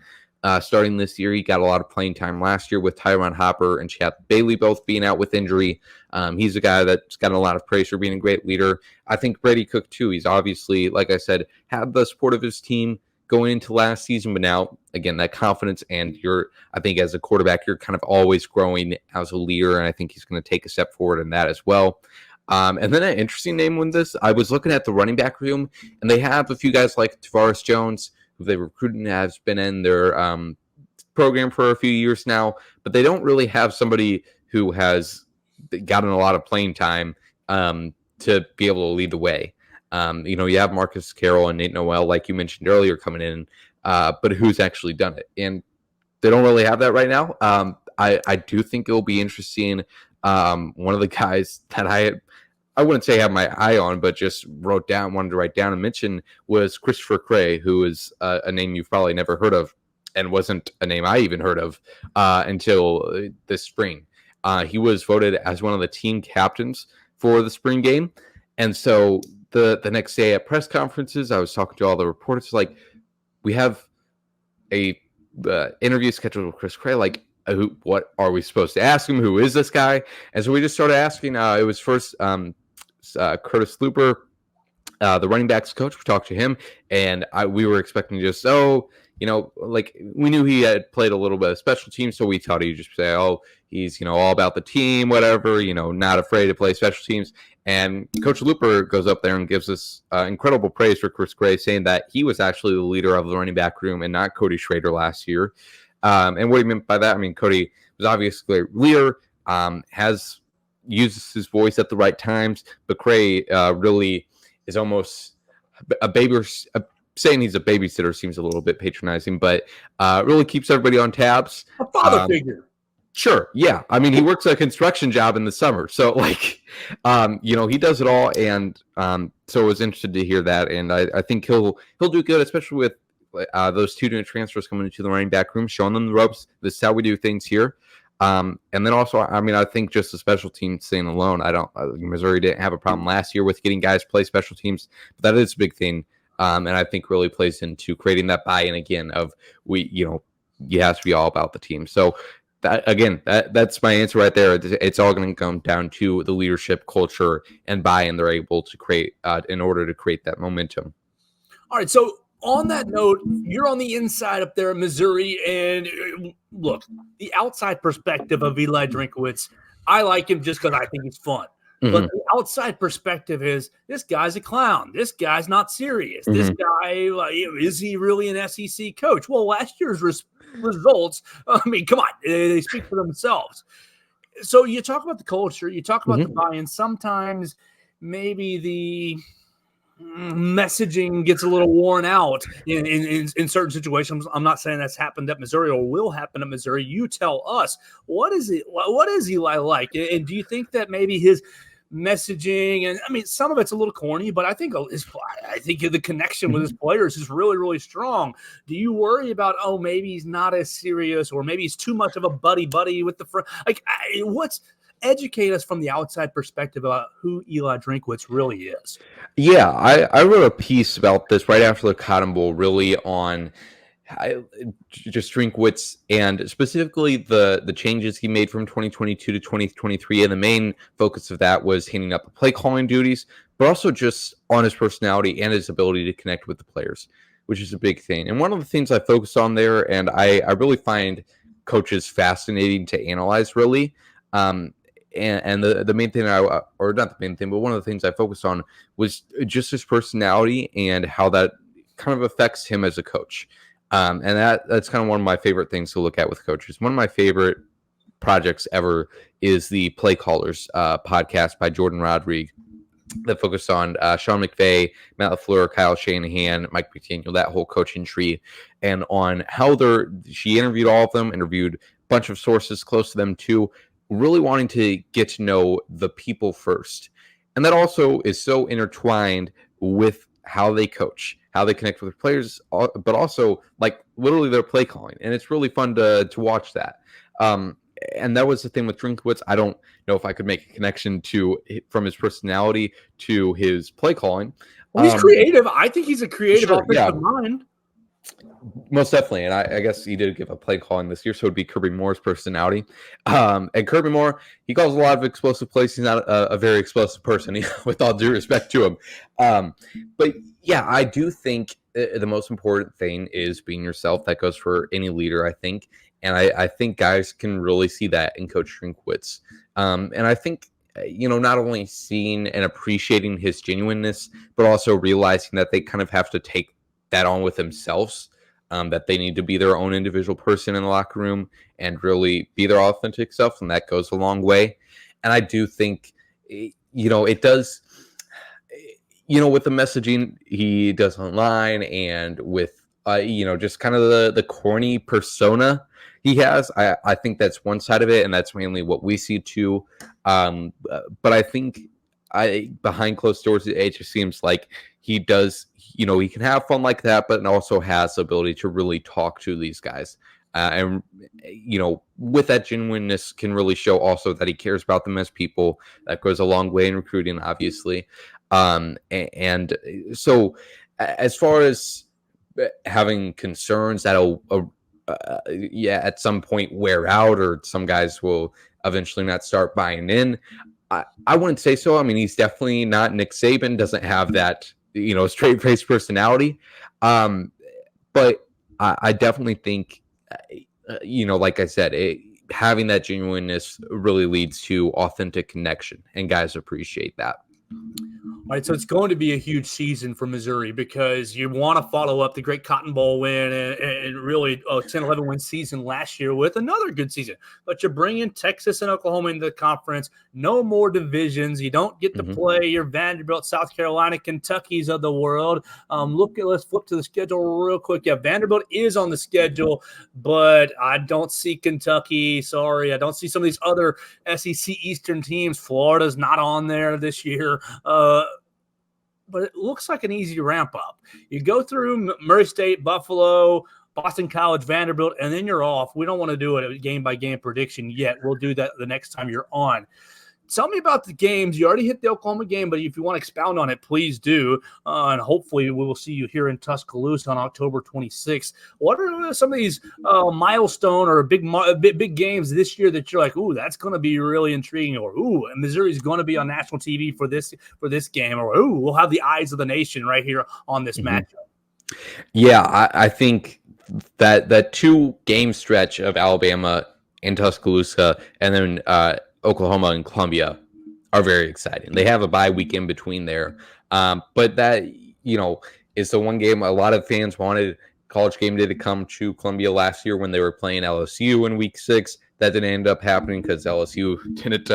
starting this year. He got a lot of playing time last year with Tyron Hopper and Chad Bailey both being out with injury. He's a guy that's gotten a lot of praise for being a great leader. I think Brady Cook, too. He's obviously, like I said, had the support of his team going into last season, but now, again, that confidence, and I think as a quarterback, you're kind of always growing as a leader, and I think he's going to take a step forward in that as well. And then an interesting name with this, I was looking at the running back room, and they have a few guys like Tavares Jones, who they recruited and has been in their program for a few years now, but they don't really have somebody who has gotten a lot of playing time to be able to lead the way. You have Marcus Carroll and Nate Noel, like you mentioned earlier, coming in, but who's actually done it? And they don't really have that right now. I do think it'll be interesting. One of the guys that I wouldn't say have my eye on, but just wanted to write down and mention was Christopher Cray, who is a name you've probably never heard of and wasn't a name I even heard of until this spring. He was voted as one of the team captains for the spring game. And so the next day at press conferences, I was talking to all the reporters, like, we have a interview scheduled with Chris Cray, like, what are we supposed to ask him? Who is this guy? And so we just started asking. It was first Curtis Looper, the running backs coach. We talked to him, and we were expecting just, we knew he had played a little bit of special teams, so we thought he'd just say, he's, all about the team, whatever, not afraid to play special teams. And Coach Looper goes up there and gives us incredible praise for Chris Gray, saying that he was actually the leader of the running back room and not Cody Schrader last year. And what he meant by that, Cody was obviously a leader, has uses his voice at the right times. But Cray really is almost a baby. Saying he's a babysitter seems a little bit patronizing, but really keeps everybody on tabs. A father figure. Sure. Yeah. I mean, he works a construction job in the summer. So, like, he does it all. And so I was interested to hear that. And I think he'll do good, especially with those 2 new transfers coming into the running back room, showing them the ropes. This is how we do things here. And then also, I mean, I think just the special team staying alone. Missouri didn't have a problem last year with getting guys play special teams, but that is a big thing. And I think really plays into creating that buy-in again of you have to be all about the team. So, that's my answer right there. It's all going to come down to the leadership, culture, and buy-in they're able to create in order to create that momentum. All right, so on that note, you're on the inside up there in Missouri, and look, the outside perspective of Eli Drinkwitz, I like him just because I think he's fun. Mm-hmm. But the outside perspective is this guy's a clown. This guy's not serious. Mm-hmm. This guy, is he really an SEC coach? Well, last year's results, I mean, come on, they speak for themselves. So you talk about the culture, you talk about the buy-in. Sometimes maybe the messaging gets a little worn out in certain situations. I'm not saying that's happened at Missouri or will happen at Missouri. You tell us, what is Eli like? And do you think that maybe his messaging, and I mean, some of it's a little corny, but I think the connection with his players is really, really strong. Do you worry about, maybe he's not as serious, or maybe he's too much of a buddy with the friend? Educate us from the outside perspective about who Eli Drinkwitz really is. Yeah, I wrote a piece about this right after the Cotton Bowl, really on just Drinkwitz and specifically the changes he made from 2022 to 2023. And the main focus of that was handing up the play calling duties, but also just on his personality and his ability to connect with the players, which is a big thing. And one of the things I focus on there, and I really find coaches fascinating to analyze, really. And the main thing or not the main thing, but one of the things I focused on was just his personality and how that kind of affects him as a coach. And that's kind of one of my favorite things to look at with coaches. One of my favorite projects ever is the Play Callers podcast by Jordan Rodriguez that focused on Sean McVay, Matt LaFleur, Kyle Shanahan, Mike McDaniel, that whole coaching tree, and on how she interviewed all of them, interviewed a bunch of sources close to them too, really wanting to get to know the people first. And that also is so intertwined with how they coach, how they connect with their players, but also like literally their play calling. And it's really fun to watch that. And that was the thing with Drinkwitz. I don't know if I could make a connection from his personality to his play calling. Well, he's creative. I think he's a creative offensive mind. Most definitely. And I guess he did give a play calling this year, so it would be Kirby Moore's personality. And Kirby Moore, he calls a lot of explosive plays. He's not a very explosive person, with all due respect to him. But yeah, I do think the most important thing is being yourself. That goes for any leader, I think. And I think guys can really see that in Coach Drinkwitz. And I think, not only seeing and appreciating his genuineness, but also realizing that they kind of have to take that on with themselves, that they need to be their own individual person in the locker room and really be their authentic self. And that goes a long way. And I do think, it does, with the messaging he does online and with, just kind of the corny persona he has. I think that's one side of it. And that's mainly what we see too. But I think behind closed doors, it just seems like he does, he can have fun like that, but also has the ability to really talk to these guys. And with that genuineness can really show also that he cares about them as people. That goes a long way in recruiting, obviously. And so as far as having concerns that'll, at some point wear out, or some guys will eventually not start buying in, I wouldn't say so. I mean, he's definitely not Nick Saban, doesn't have that, straight-faced personality. But I definitely think, like I said, having that genuineness really leads to authentic connection, and guys appreciate that. All right, so it's going to be a huge season for Missouri because you want to follow up the great Cotton Bowl win and really a 10-11 win season last year with another good season. But you bring in Texas and Oklahoma into the conference. No more divisions. You don't get to play your Vanderbilt, South Carolina, Kentucky's of the world. Let's flip to the schedule real quick. Yeah, Vanderbilt is on the schedule, but I don't see Kentucky. Sorry, I don't see some of these other SEC Eastern teams. Florida's not on there this year. But it looks like an easy ramp up. You go through Murray State, Buffalo, Boston College, Vanderbilt, and then you're off. We don't want to do a game-by-game prediction yet. We'll do that the next time you're on. Tell me about the games. You already hit the Oklahoma game, but if you want to expound on it, please do. And hopefully we will see you here in Tuscaloosa on October 26th. What are some of these milestone or big games this year that you're like, ooh, that's going to be really intriguing, or ooh, Missouri's going to be on national TV for this game, or ooh, we'll have the eyes of the nation right here on this matchup? Yeah, I think that 2-game stretch of Alabama and Tuscaloosa and then Oklahoma and Columbia are very exciting. They have a bye week in between there. But that, is the one game a lot of fans wanted College Game Day to come to Columbia last year when they were playing LSU in week 6. That didn't end up happening because LSU didn't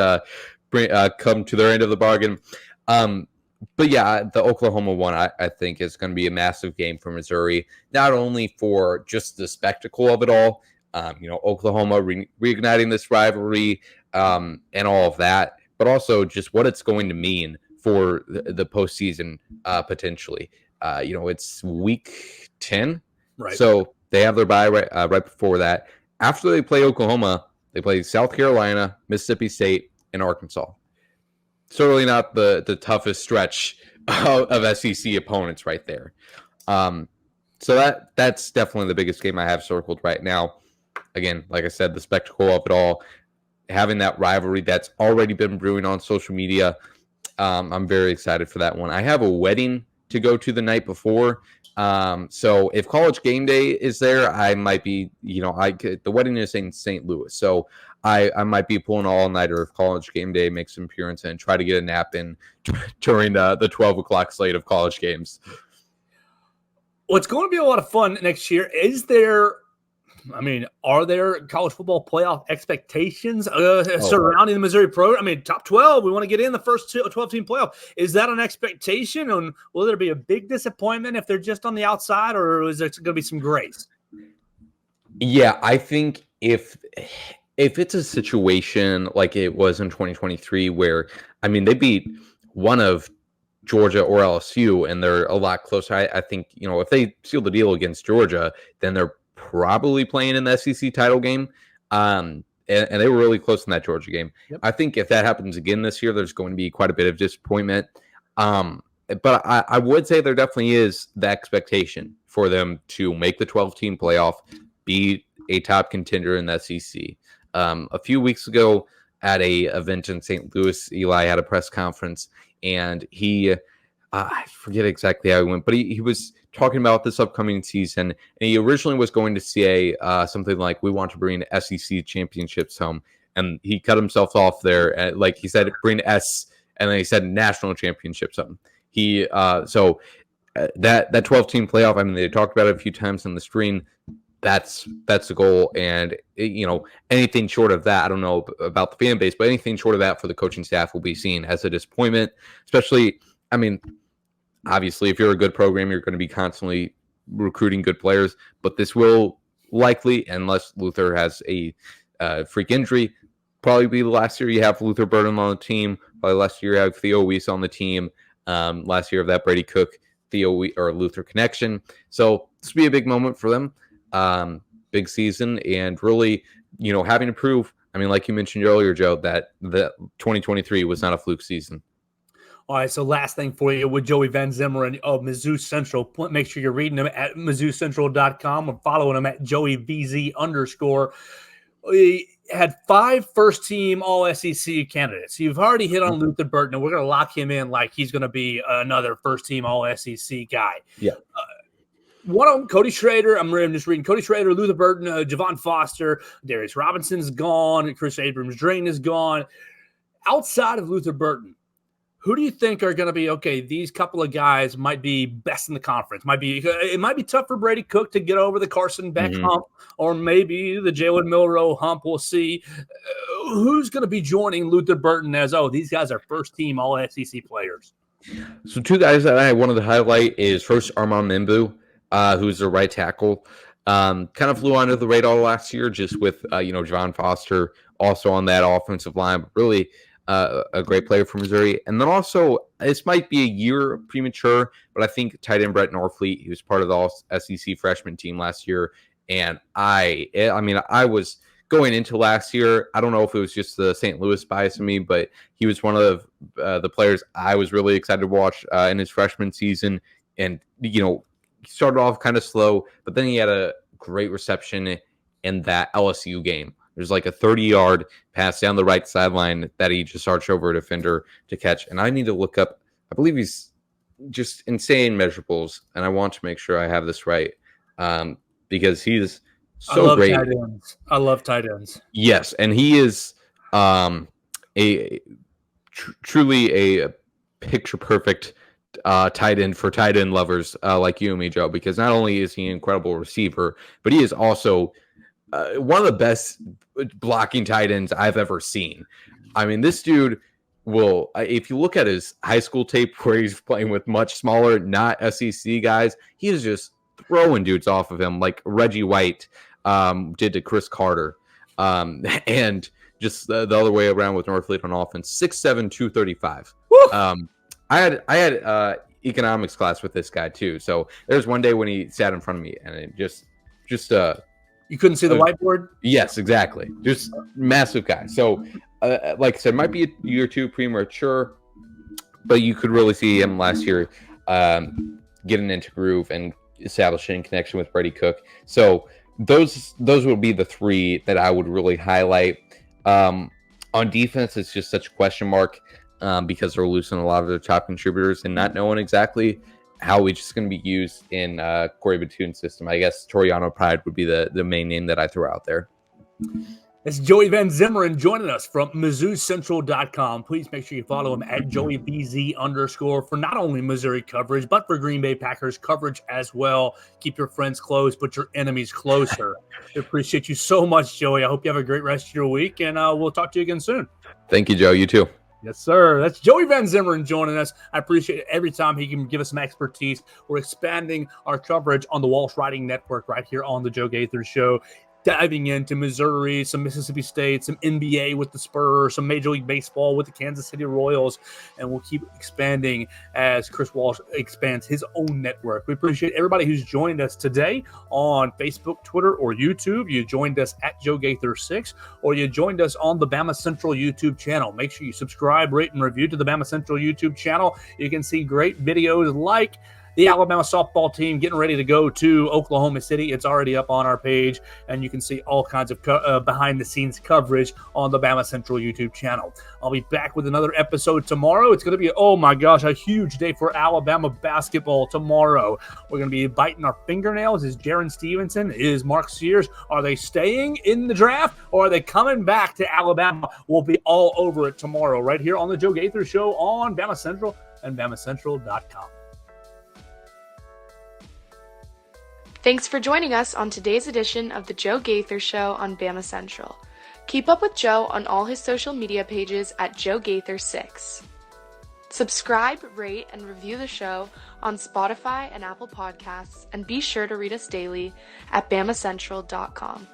come to their end of the bargain. But yeah, the Oklahoma one, I think, is going to be a massive game for Missouri, not only for just the spectacle of it all, Oklahoma reigniting this rivalry and all of that, but also just what it's going to mean for the postseason potentially. It's week 10, right? So they have their bye right before that. After they play Oklahoma, they play South Carolina, Mississippi State, and Arkansas. Certainly not the toughest stretch of SEC opponents right there. So that's definitely the biggest game I have circled right now. Again, like I said, the spectacle of it all, having that rivalry that's already been brewing on social media. I'm very excited for that one. I have a wedding to go to the night before. So if College Game Day is there, I might be, the wedding is in St. Louis. So I might be pulling all-nighter if College Game Day makes an appearance and try to get a nap in during the 12 o'clock slate of college games. Well, it's going to be a lot of fun next year. Are there college football playoff expectations surrounding the Missouri program? Top 12, we want to get in the first 12-team playoff. Is that an expectation? And will there be a big disappointment if they're just on the outside, or is there going to be some grace? Yeah, I think if it's a situation like it was in 2023 where, they beat one of Georgia or LSU and they're a lot closer. I think, if they seal the deal against Georgia, then they're probably playing in the SEC title game. And they were really close in that Georgia game. Yep. I think if that happens again this year, there's going to be quite a bit of disappointment. But I would say there definitely is the expectation for them to make the 12-team playoff, be a top contender in the SEC. A few weeks ago at a event in St. Louis, Eli had a press conference, and he I forget exactly how he went, but he was talking about this upcoming season, and he originally was going to say something like, we want to bring SEC championships home, and he cut himself off there. Like he said, bring S, and then he said national championships home. That 12-team playoff, they talked about it a few times on the screen. That's the goal, and anything short of that, I don't know about the fan base, but anything short of that for the coaching staff will be seen as a disappointment. Especially, obviously, if you're a good program, you're going to be constantly recruiting good players, but this will likely, unless Luther has a freak injury, probably be the last year you have Luther Burden on the team. Probably last year you have Theo Weiss on the team. Last year of that Brady Cook, Luther connection. So this will be a big moment for them. Big season, and really, having to prove, like you mentioned earlier, Joe, that the 2023 was not a fluke season. All right, so last thing for you with Joey Van Zimmeren of MizzouCentral. Make sure you're reading him at MizzouCentral.com or following him at JoeyVZ_. We had 5 first-team All-SEC candidates. You've already hit on Luther Burden, and we're going to lock him in like he's going to be another first-team All-SEC guy. Yeah. One of them, Cody Schrader. I'm just reading Cody Schrader, Luther Burden, Javon Foster, Darius Robinson's gone, Chris Abrams-Drain is gone. Outside of Luther Burden, Who do you think are going to be, okay, these couple of guys might be best in the conference? It might be tough for Brady Cook to get over the Carson Beck hump, or maybe the Jalen Milroe hump. We'll see. Who's going to be joining Luther Burton as, these guys are first-team All-SEC players? So two guys that I wanted to highlight is first Armand Mimbu, who's the right tackle. Kind of flew under the radar last year just with, Javon Foster also on that offensive line, but really a great player for Missouri. And then also, this might be a year premature, but I think tight end Brett Norfleet, he was part of the All-SEC freshman team last year. And I was going into last year, I don't know if it was just the St. Louis bias in me, but he was one of the players I was really excited to watch in his freshman season. And, he started off kind of slow, but then he had a great reception in that LSU game. There's like a 30-yard pass down the right sideline that he just arched over a defender to catch. And I need to look up, I believe he's just insane measurables, and I want to make sure I have this right because he's so great. I love tight ends. Yes, and he is truly a picture-perfect tight end for tight end lovers like you and me, Joe, because not only is he an incredible receiver, but he is also one of the best blocking tight ends I've ever seen. I mean, this dude will, if you look at his high school tape where he's playing with much smaller, not SEC guys, he is just throwing dudes off of him like Reggie White did to Chris Carter. And just the other way around with Norfleet on offense, 6'7", 235. I had economics class with this guy too. So there's one day when he sat in front of me and it just you couldn't see the whiteboard? Yes, exactly. Just massive guy. So, like I said, might be a year or two premature, but you could really see him last year getting into groove and establishing connection with Brady Cook. So those would be the three that I would really highlight. On defense, it's just such a question mark because they're losing a lot of their top contributors and not knowing exactly how it's just going to be used in Corey Batoon's system. I guess Toriano Pride would be the main name that I throw out there. It's Joey Van Zimmeren joining us from MizzouCentral.com. Please make sure you follow him at JoeyVZ_ for not only Missouri coverage, but for Green Bay Packers coverage as well. Keep your friends close, but your enemies closer. I appreciate you so much, Joey. I hope you have a great rest of your week, and we'll talk to you again soon. Thank you, Joe. You too. Yes, sir. That's Joey Van Zimmeren joining us. I appreciate it every time he can give us some expertise. We're expanding our coverage on the Walsh Writing Network right here on the Joe Gaither Show, diving into Missouri, some Mississippi State, some NBA with the Spurs, some Major League Baseball with the Kansas City Royals, and we'll keep expanding as Chris Walsh expands his own network. We appreciate everybody who's joined us today on Facebook, Twitter, or YouTube. You joined us at Joe Gaither 6, or you joined us on the Bama Central YouTube channel. Make sure you subscribe, rate, and review to the Bama Central YouTube channel. You can see great videos like the Alabama softball team getting ready to go to Oklahoma City. It's already up on our page, and you can see all kinds of behind-the-scenes coverage on the Bama Central YouTube channel. I'll be back with another episode tomorrow. It's going to be, oh my gosh, a huge day for Alabama basketball tomorrow. We're going to be biting our fingernails. Is Jaron Stevenson? Is Mark Sears? Are they staying in the draft, or are they coming back to Alabama? We'll be all over it tomorrow right here on the Joe Gaither Show on Bama Central and BamaCentral.com. Thanks for joining us on today's edition of the Joe Gaither Show on Bama Central. Keep up with Joe on all his social media pages at Joe Gaither 6. Subscribe, rate, and review the show on Spotify and Apple Podcasts, and be sure to read us daily at BamaCentral.com.